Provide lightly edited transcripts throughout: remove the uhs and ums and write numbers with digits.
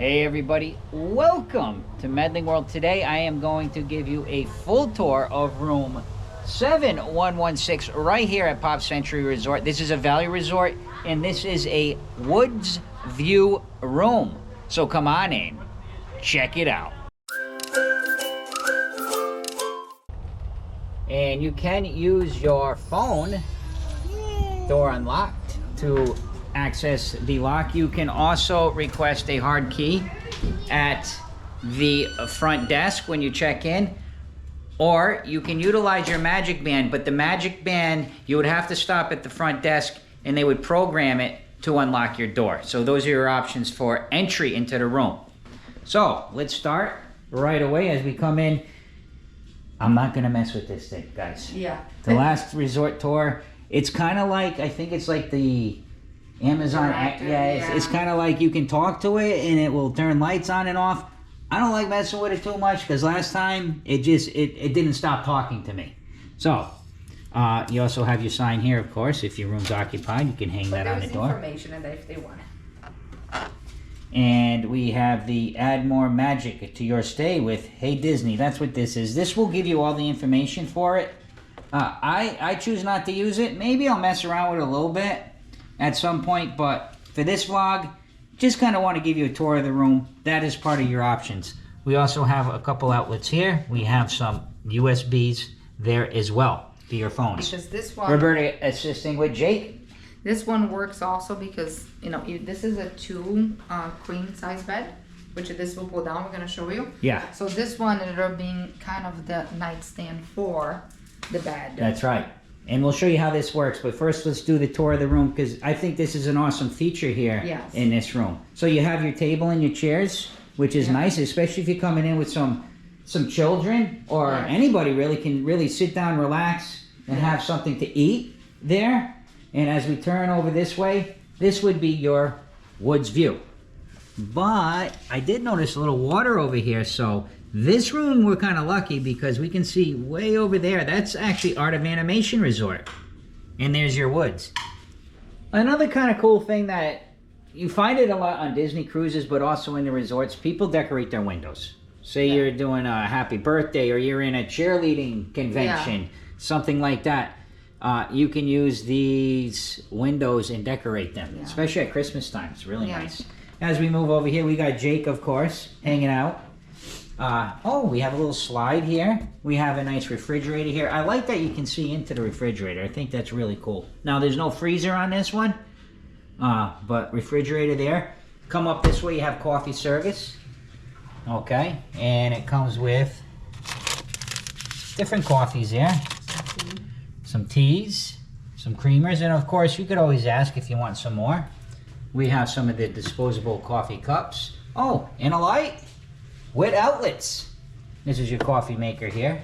Hey everybody, welcome to Medling World. Today I am going to give you a full tour of room 7116 right here at Pop Century Resort. This is a value resort and this is a woods view room. So come on in, check it out. And you can use your phone, door unlocked, to access the lock. You can also request a hard key at the front desk when you check in, or you can utilize your magic band, but the magic band, you would have to stop at the front desk and they would program it to unlock your door. So those are your options for entry into the room. So let's start right away as we come in. I'm not gonna mess with this thing, guys. Yeah. The last resort tour, it's kind of like, I think it's like the Amazon, it's kind of like you can talk to it and it will turn lights on and off. I don't like messing with it too much because last time it didn't stop talking to me. So you also have your sign here, of course. If your room's occupied, you can hang that on the door. Information in there if they want it. And we have the add more magic to your stay with Hey Disney. That's what this is. This will give you all the information for it. I choose not to use it. Maybe I'll mess around with it a little bit at some point, but for this vlog, just kind of want to give you a tour of the room. That is part of your options. We also have a couple outlets here. We have some USBs there as well for your phones. Because this one, Roberta assisting with Jake. this one works also because, you know, this is a two queen size bed, which this will pull down. We're going to show you. Yeah. So this one ended up being kind of the nightstand for the bed. That's right. And we'll show you how this works, but first let's do the tour of the room because I think this is an awesome feature here in this room. So you have your table and your chairs, which is nice, especially if you're coming in with some children or anybody really can really sit down, relax, and have something to eat there. And as we turn over this way, this would be your woods view. But I did notice a little water over here, so this room, we're kind of lucky because we can see way over there. That's actually Art of Animation Resort. And there's your woods. Another kind of cool thing that you find it a lot on Disney cruises, but also in the resorts, people decorate their windows. Say you're doing a happy birthday or you're in a cheerleading convention, something like that. You can use these windows and decorate them, especially at Christmas time. It's really nice. As we move over here, we got Jake, of course, hanging out. We have a little slide here. We have a nice refrigerator here. I like that you can see into the refrigerator. I think that's really cool. Now, there's no freezer on this one, but refrigerator there. Come up this way, you have coffee service. Okay, and it comes with different coffees there. Some teas, some creamers, and of course, you could always ask if you want some more. We have some of the disposable coffee cups. Oh, and a light. With outlets. This is your coffee maker here.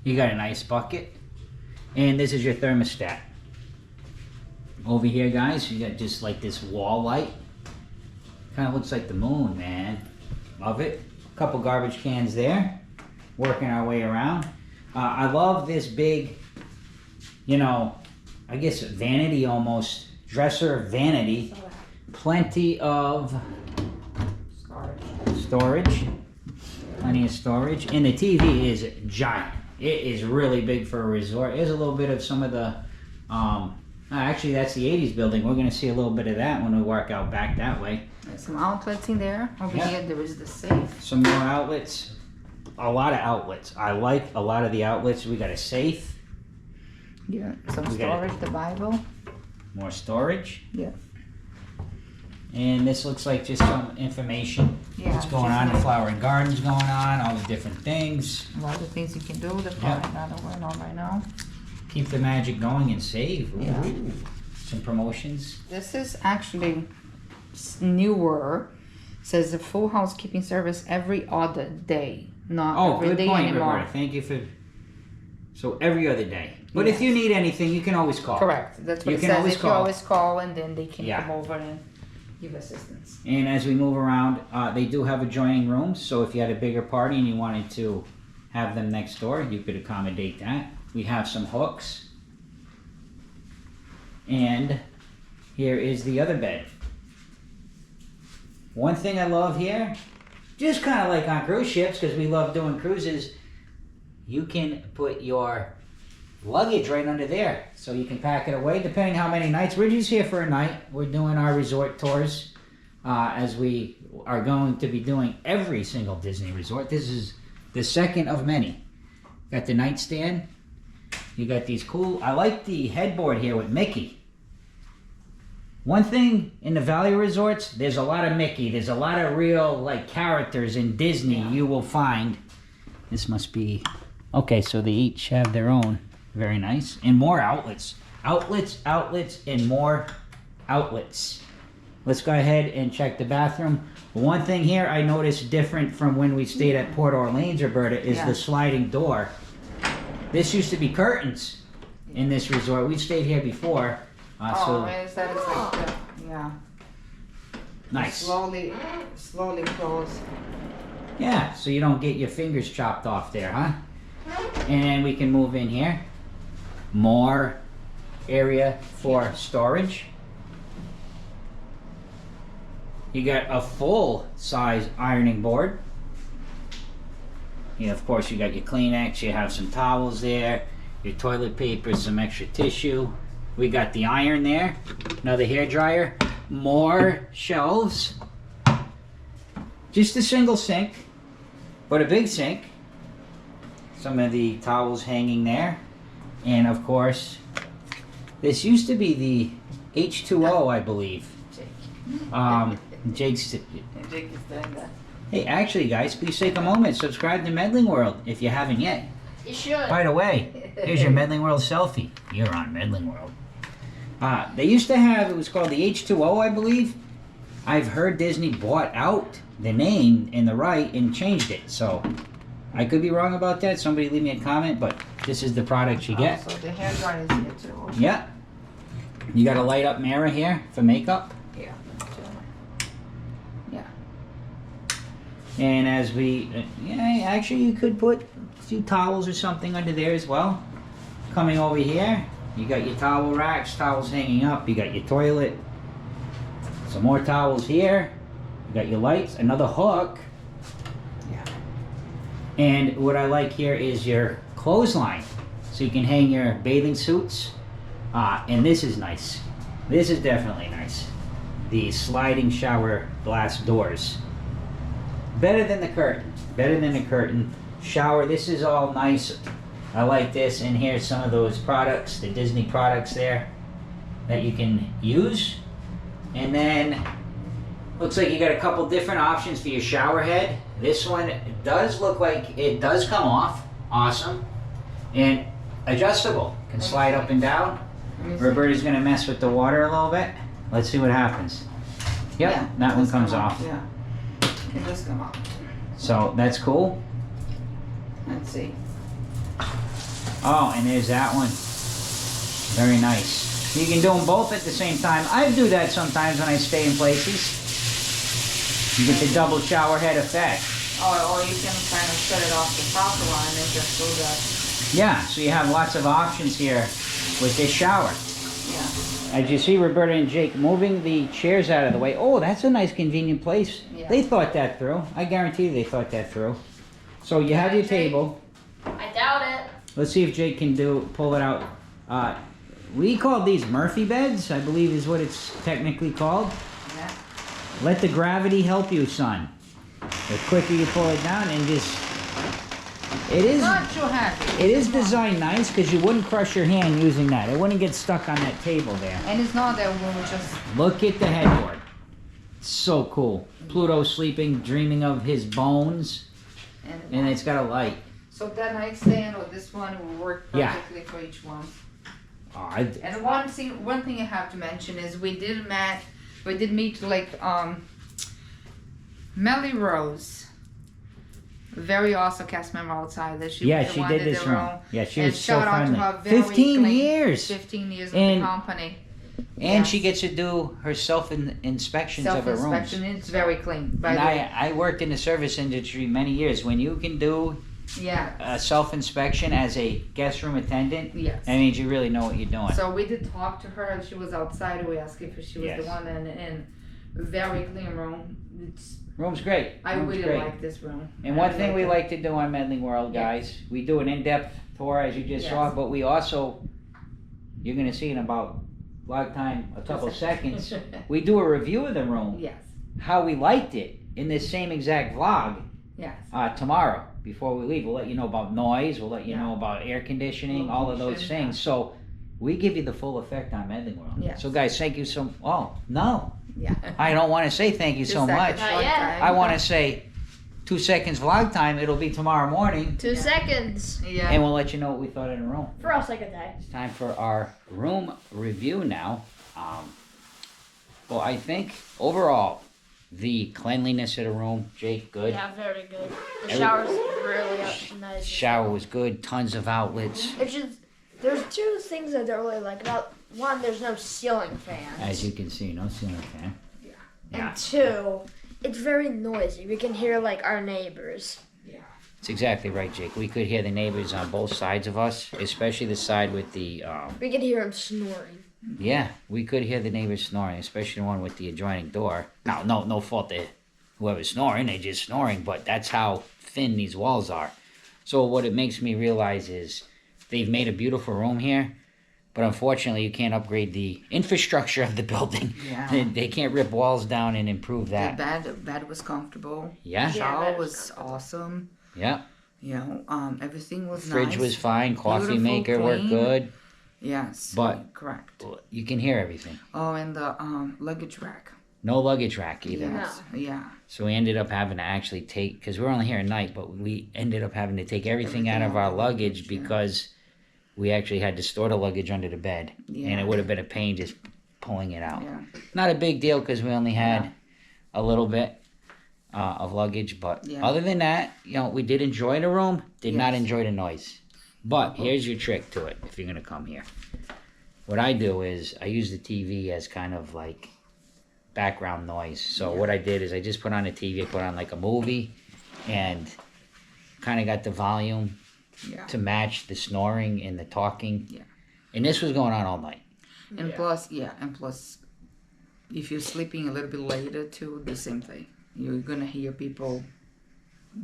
You got an ice bucket. And this is your thermostat. Over here, guys, you got just like this wall light. Kind of looks like the moon, man. Love it. A couple garbage cans there. Working our way around. I love this big, you know, I guess vanity almost. Dresser vanity. Plenty of storage. Plenty of storage, and the TV is giant. It is really big for a resort. There's a little bit of some of the, actually that's the 80s building. We're gonna see a little bit of that when we work out back that way. There's some outlets in there. Over here, there is the safe. Some more outlets. A lot of outlets. I like a lot of the outlets. We got a safe. Yeah, some storage, the Bible. More storage. Yeah. And this looks like just some information. What's going on, the flower and gardens going on, all the different things. A lot of things you can do. That's probably not going on right now. Keep the magic going and save. Ooh. Some promotions. This is actually newer. It says the full housekeeping service every other day, not every day anymore. Roberta. Thank you for. So every other day. But if you need anything, you can always call. Correct. That's what it says. You always call, and then they can come over and give assistance. And as we move around, they do have adjoining rooms, so if you had a bigger party and you wanted to have them next door, you could accommodate that. We have some hooks. And here is the other bed. One thing I love here, just kind of like on cruise ships, because we love doing cruises, you can put your luggage right under there. So you can pack it away, depending how many nights. We're just here for a night. We're doing our resort tours, as we are going to be doing every single Disney resort. This is the second of many. Got the nightstand. You got these cool, I like the headboard here with Mickey. One thing in the value resorts, there's a lot of Mickey. There's a lot of real like characters in Disney you will find. This must be, okay, so they each have their own. Very nice. And more outlets. Outlets, outlets, and more outlets. Let's go ahead and check the bathroom. One thing here I noticed different from when we stayed at Port Orleans, Roberta, is the sliding door. This used to be curtains in this resort. We've stayed here before. Is that like yeah. Nice. Slowly close. Yeah, so you don't get your fingers chopped off there, huh? And we can move in here. More area for storage. You got a full-size ironing board. Of course, you got your Kleenex. You have some towels there. Your toilet paper, some extra tissue. We got the iron there. Another hair dryer. More shelves. Just a single sink, but a big sink. Some of the towels hanging there. And of course, this used to be the H2O, I believe. Jake's doing that. Hey, actually, guys, please take a moment. Subscribe to Medling World if you haven't yet. You should. By the way, here's your Medling World selfie. You're on Medling World. They used to have, it was called the H2O, I believe. I've heard Disney bought out the name in the right and changed it. So I could be wrong about that. Somebody leave me a comment, but this is the product you get. So the hair dryer is here too. Yeah. You got a light up mirror here for makeup. Yeah. Yeah. And as we, actually you could put a few towels or something under there as well. Coming over here, you got your towel racks, towels hanging up. You got your toilet. Some more towels here. You got your lights, another hook. Yeah. And what I like here is your clothesline. So you can hang your bathing suits. And this is nice. This is definitely nice. The sliding shower glass doors. Better than the curtain. Better than the curtain. Shower, this is all nice. I like this. And here's some of those products, the Disney products there that you can use. And then looks like you got a couple different options for your shower head. This one does look like it does come off. Awesome. And adjustable. Can slide up and down. Roberta's gonna mess with the water a little bit. Let's see what happens. Yep, yeah, that one comes off. Yeah, it does come off. So that's cool. Let's see. Oh, and there's that one. Very nice. You can do them both at the same time. I do that sometimes when I stay in places. You get the double shower head effect. Or you can kind of set it off the top line and just do that. Yeah, so you have lots of options here with this shower. Yeah. As you see Roberta and Jake moving the chairs out of the way. Oh, that's a nice convenient place. Yeah. They thought that through. I guarantee you they thought that through. So you have your table. I doubt it. Let's see if Jake can pull it out. We call these Murphy beds, I believe is what it's technically called. Yeah. Let the gravity help you, son. The quicker you pull it down and just... It is not too heavy. It is designed nice because you wouldn't crush your hand using that. It wouldn't get stuck on that table there. And it's not that we would just... Look at the headboard. So cool. Pluto sleeping, dreaming of his bones. And it's got a light. So that nightstand or this one will work perfectly for each one. And one thing I have to mention is we did meet like Melly Rose, very awesome cast member outside. That she did this room. Yeah, she was so friendly. Shout out to her. 15 years. 15 years in the company. And she gets to do her inspections of her rooms. It's very clean. And I worked in the service industry many years. When you can do a self-inspection as a guest room attendant, that means you really know what you're doing. So we did talk to her. She was outside. We asked if she was the one, and very clean room. Room's great. I really like this room. And one thing we like to do on Medling World, guys, we do an in-depth tour as you just saw, but we also, you're going to see in about vlog time, a couple seconds, we do a review of the room. Yes. How we liked it in this same exact vlog. Yes. Tomorrow, before we leave, we'll let you know about noise, we'll let you know about air conditioning, all of those things. So we give you the full effect on Medling World. Yes. So guys, thank you so. Oh no. Yeah. I don't want to say thank you so much. I want to say 2 seconds vlog time. It'll be tomorrow morning. 2 seconds. Yeah. And we'll let you know what we thought of the room. For us, like a day. It's time for our room review now. Well, I think overall, the cleanliness of the room, Jake, good. Yeah, very good. The shower's really nice. Shower was good. Tons of outlets. It's just, there's two things that I don't really like about. One, there's no ceiling fans. As you can see, no ceiling fan. Yeah. And two, it's very noisy. We can hear like our neighbors. Yeah. It's exactly right, Jake. We could hear the neighbors on both sides of us, especially the side with the. We could hear them snoring. Yeah, we could hear the neighbors snoring, especially the one with the adjoining door. Now, no fault to whoever's snoring, they're just snoring, but that's how thin these walls are. So what it makes me realize is they've made a beautiful room here, but unfortunately you can't upgrade the infrastructure of the building. Yeah. They can't rip walls down and improve that. The bed was comfortable. Yeah. The shower was awesome. Yeah. You know, everything was Fridge nice. was fine. Coffee Beautiful, maker worked clean. good. Yes. But correct. You can hear everything. Oh, and the luggage rack. No luggage rack either. Yes. No. Yeah. So we ended up having to actually take, because we're only here at night, but we ended up having to take everything out of our luggage because we actually had to store the luggage under the bed. Yeah. And it would have been a pain just pulling it out. Yeah. Not a big deal because we only had a little bit of luggage. But other than that, you know, we did enjoy the room. Did not enjoy the noise. But here's your trick to it if you're going to come here. What I do is I use the TV as kind of like background noise. So what I did is I just put on the TV, I put on like a movie and kind of got the volume to match the snoring and the talking. Yeah. And this was going on all night. And plus, if you're sleeping a little bit later too, the same thing. You're going to hear people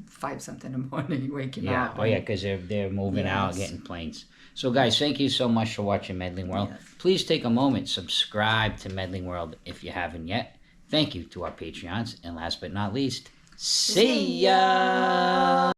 5-something in the morning waking up. Oh yeah, because they're moving out, getting planes. So guys, thank you so much for watching Medling World. Yes. Please take a moment, subscribe to Medling World if you haven't yet. Thank you to our Patreons, and last but not least, see ya!